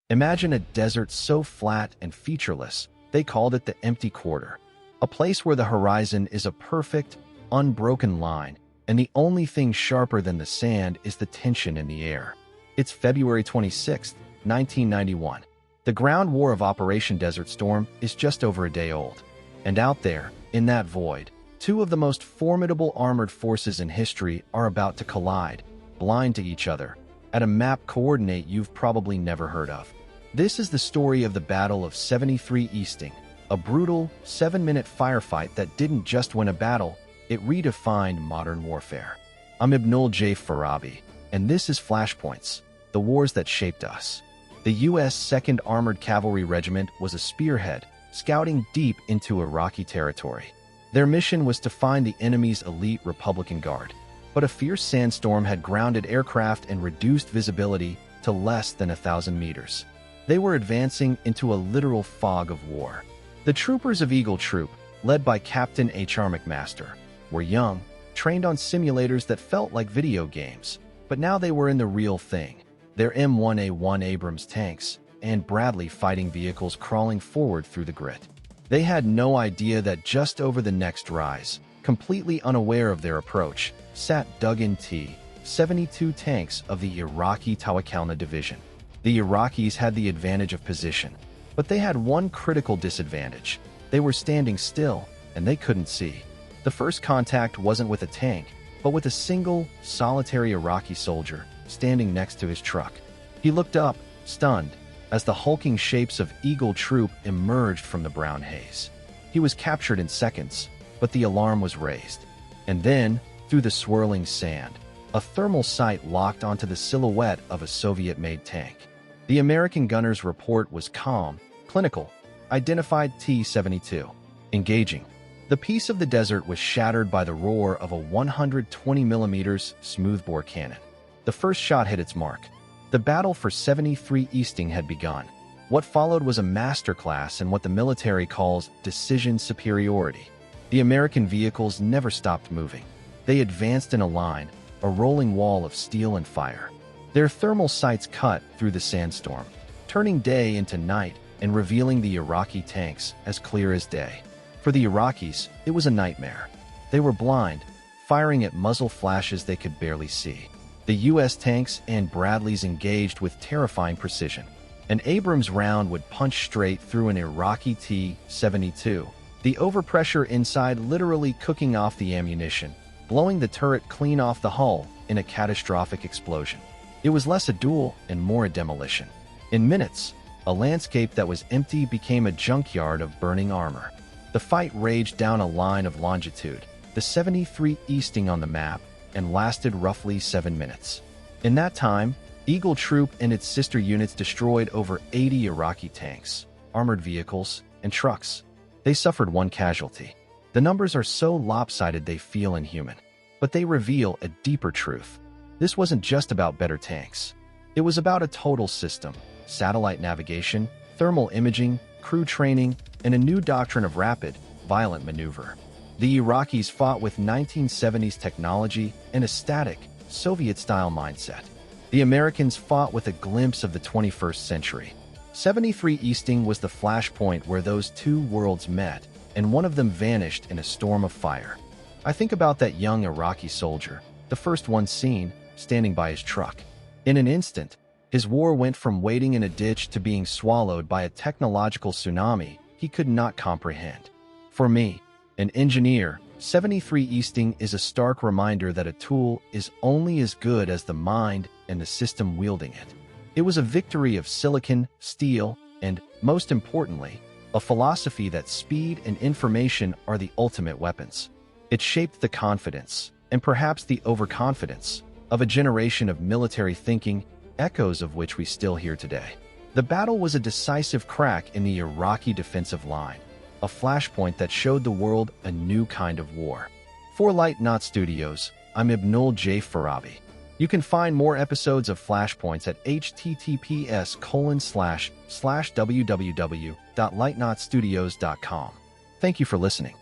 Imagine a desert so flat and featureless, they called it the empty quarter, a place where the horizon is a perfect, unbroken line, and the only thing sharper than the sand is the tension in the air. It's February 26, 1991. The ground war of Operation Desert Storm is just over a day old. And out there, in that void, two of the most formidable armored forces in history are about to collide, blind to each other, at a map coordinate you've probably never heard of. This is the story of the Battle of 73 Easting, a brutal, 7-minute firefight that didn't just win a battle, it redefined modern warfare. I'm Ibnul Jaif Farabi, and this is Flashpoints, the wars that shaped us. The U.S. 2nd Armored Cavalry Regiment was a spearhead, scouting deep into Iraqi territory. Their mission was to find the enemy's elite Republican Guard, but a fierce sandstorm had grounded aircraft and reduced visibility to less than 1,000 meters. They were advancing into a literal fog of war. The troopers of Eagle Troop, led by Captain H.R. McMaster, were young, trained on simulators that felt like video games, but now they were in the real thing. Their M1A1 Abrams tanks and Bradley fighting vehicles crawling forward through the grit. They had no idea that just over the next rise, completely unaware of their approach, sat dug-in T-72 tanks of the Iraqi Tawakalna division. The Iraqis had the advantage of position, but they had one critical disadvantage. They were standing still, and they couldn't see. The first contact wasn't with a tank, but with a single, solitary Iraqi soldier standing next to his truck. He looked up, stunned, as the hulking shapes of Eagle Troop emerged from the brown haze. He was captured in seconds, but the alarm was raised. And then, through the swirling sand, a thermal sight locked onto the silhouette of a Soviet-made tank. The American gunner's report was calm, clinical, identified T-72. Engaging. The peace of the desert was shattered by the roar of a 120mm smoothbore cannon. The first shot hit its mark. The battle for 73 Easting had begun. What followed was a masterclass in what the military calls decision superiority. The American vehicles never stopped moving. They advanced in a line, a rolling wall of steel and fire. Their thermal sights cut through the sandstorm, turning day into night and revealing the Iraqi tanks as clear as day. For the Iraqis, it was a nightmare. They were blind, firing at muzzle flashes they could barely see. The U.S. tanks and Bradleys engaged with terrifying precision. An Abrams round would punch straight through an Iraqi T-72, the overpressure inside literally cooking off the ammunition, blowing the turret clean off the hull in a catastrophic explosion. It was less a duel and more a demolition. In minutes, a landscape that was empty became a junkyard of burning armor. The fight raged down a line of longitude, the 73 Easting on the map, and lasted roughly 7 minutes. In that time, Eagle Troop and its sister units destroyed over 80 Iraqi tanks, armored vehicles, and trucks. They suffered one casualty. The numbers are so lopsided they feel inhuman, but they reveal a deeper truth. This wasn't just about better tanks. It was about a total system: satellite navigation, thermal imaging, crew training, and a new doctrine of rapid, violent maneuver. The Iraqis fought with 1970s technology and a static, Soviet-style mindset. The Americans fought with a glimpse of the 21st century. 73 Easting was the flashpoint where those two worlds met, and one of them vanished in a storm of fire. I think about that young Iraqi soldier, the first one seen, standing by his truck. In an instant, his war went from waiting in a ditch to being swallowed by a technological tsunami he could not comprehend. For me, an engineer, 73 Easting is a stark reminder that a tool is only as good as the mind and the system wielding it. It was a victory of silicon, steel, and, most importantly, a philosophy that speed and information are the ultimate weapons. It shaped the confidence, and perhaps the overconfidence, of a generation of military thinking, echoes of which we still hear today. The battle was a decisive crack in the Iraqi defensive line, a flashpoint that showed the world a new kind of war. For Light Knot Studios, I'm Ibnul Jaif Farabi. You can find more episodes of Flashpoints at https://www.lightknotstudios.com. Thank you for listening.